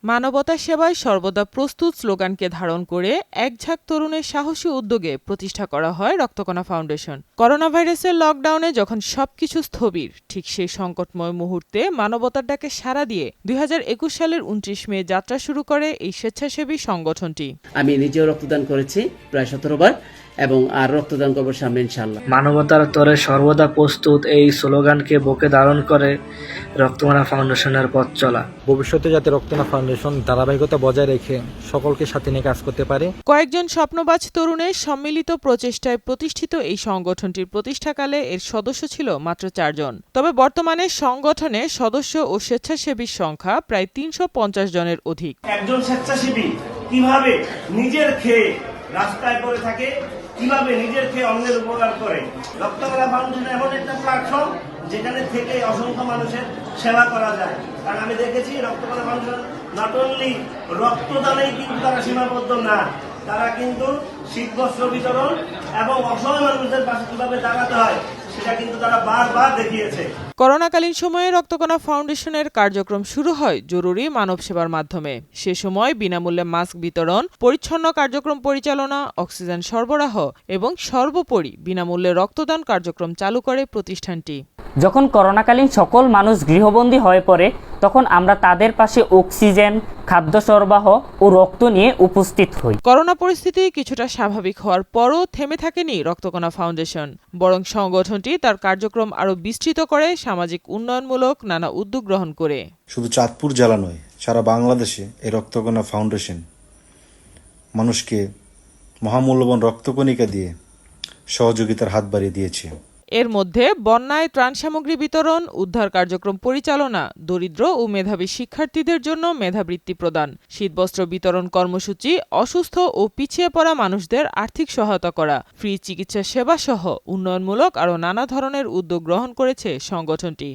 মানবতা সেবায় সর্বদা প্রস্তুত স্লোগানকে ধারণ করে এক ঝাঁক তরুণের সাহসী উদ্যোগে প্রতিষ্ঠা করা হয় রক্তকণা ফাউন্ডেশন। করোনা ভাইরাসের লকডাউনে যখন সবকিছু স্থবির, ঠিক সেই সংকটময় মুহূর্তে মানবতার ডাকে সাড়া দিয়ে 2021 সালের 29 মে যাত্রা শুরু করে এই স্বেচ্ছাসেবী সংগঠনটি। আমি নিজেও রক্তদান করেছি প্রায় 17 বার এবং আর রক্তদান করবো সামনে ইনশাআল্লাহ। মানবতার তরে সর্বদা প্রস্তুত এই স্লোগানকে বুকে ধারণ করে রক্তকণা ফাউন্ডেশনের পথ চলা। ভবিষ্যতে যাতে রক্তকণা ফাউন্ডেশন ধারাবাহিকতা বজায় রেখে সকলকে সাথে নিয়ে কাজ করতে পারে। কয়েকজন স্বপ্নবাজ তরুণের সম্মিলিত প্রচেষ্টায় প্রতিষ্ঠিত এই সংগঠনটির প্রতিষ্ঠাকালে এর সদস্য ছিল মাত্র 4 জন। তবে বর্তমানে সংগঠনে সদস্য ও স্বেচ্ছাসেবীর সংখ্যা প্রায় 350 জনের অধিক। একজন স্বেচ্ছাসেবী কিভাবে নিজের খেয়ে রাস্তায় পড়ে থাকে, কিভাবে নিজের খেয়ে অন্যের উপকার করে। রক্তকণা ফাউন্ডেশন এমন একটা প্ল্যাটফর্ম যেখানে থেকে অসংখ্য মানুষের সেবা করা যায়। কারণ আমি দেখেছি রক্তকণা ফাউন্ডেশন নট অনলি রক্তদানেই কিন্তু তারা সীমাবদ্ধ না, তারা কিন্তু শীতবস্ত্র বিতরণ এবং অসহায় মানুষদের পাশে কিভাবে দাঁড়াতে হয় সেটা কিন্তু তারা বারবার দেখিয়েছে। করোনাকালীন সময়ে রক্তকণা ফাউন্ডেশনের কার্যক্রম শুরু হয় জরুরি মানব সেবার মাধ্যমে। সে সময় বিনামূল্যে মাস্ক বিতরণ, পরিচ্ছন্ন কার্যক্রম পরিচালনা, অক্সিজেন সরবরাহ এবং সর্বোপরি বিনামূল্যে রক্তদান কার্যক্রম চালু করে প্রতিষ্ঠানটি। যখন করোনাকালীন সকল মানুষ গৃহবন্দী হয়ে পড়ে, তখন আমরা তাদের পাশে অক্সিজেন, খাদ্য সরবরাহ ও রক্ত নিয়ে উপস্থিত হই। করোনা পরিস্থিতি কিছুটা স্বাভাবিক হওয়ার পরও থেমে থাকেনি রক্তকণা ফাউন্ডেশন, বরং সংগঠনটি তার কার্যক্রম আরও বিস্তৃত করে সামাজিক উন্নয়নমূলক নানা উদ্যোগ গ্রহণ করে। শুধু চাঁদপুর জেলা নয়, সারা বাংলাদেশে এই রক্তকণা ফাউন্ডেশন মানুষকে মহামূল্যবান রক্তকণিকা দিয়ে সহযোগিতার হাত বাড়িয়ে দিয়েছে। এর মধ্যে বন্যায় ত্রাণ সামগ্রী বিতরণ, উদ্ধার কার্যক্রম পরিচালনা, দরিদ্র ও মেধাবী শিক্ষার্থীদের জন্য মেধাবৃত্তি প্রদান, শীতবস্ত্র বিতরণ কর্মসূচি, অসুস্থ ও পিছিয়ে পড়া মানুষদের আর্থিক সহায়তা করা, ফ্রি চিকিৎসা সেবা সহ উন্নয়নমূলক আরও নানা ধরনের উদ্যোগ গ্রহণ করেছে সংগঠনটি।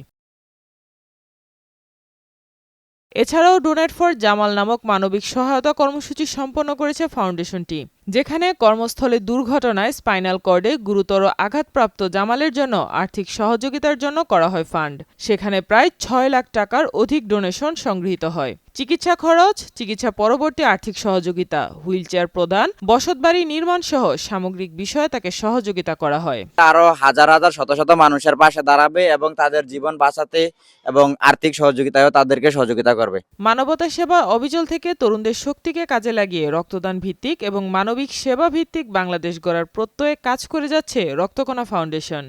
এছাড়াও ডোনেট ফর জামাল নামক মানবিক সহায়তা কর্মসূচি সম্পন্ন করেছে ফাউন্ডেশনটি, যেখানে কর্মস্থলে দুর্ঘটনায় স্পাইনাল কর্ডে গুরুতর আঘাতপ্রাপ্ত জামালের জন্য আর্থিক সহযোগিতার জন্য করা হয় ফান্ড। সেখানে প্রায় 6 লাখ টাকার অধিক ডোনেশন সংগৃহীত হয়। চিকিৎসা খরচ, চিকিৎসা পরবর্তী আর্থিক সহযোগিতা, হুইলচেয়ার প্রদান, বসতবাড়ি নির্মাণ সহ সামগ্রিক বিষয়ে তাকে সহযোগিতা করা হয়। আরো হাজার হাজার শত শত মানুষের পাশে দাঁড়াবে এবং তাদের জীবন বাঁচাতে এবং আর্থিক সহযোগিতায়ও তাদেরকে সহযোগিতা করবে। মানবতা সেবা অবিচল থেকে তরুণদের শক্তিকে কাজে লাগিয়ে রক্তদান ভিত্তিক এবং মানবিক সেবা ভিত্তিক বাংলাদেশ গড়ার প্রত্যয়ে কাজ করে যাচ্ছে রক্তকণা ফাউন্ডেশন।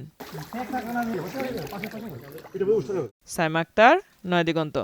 সাইমা আক্তার, নয়াদিগন্ত।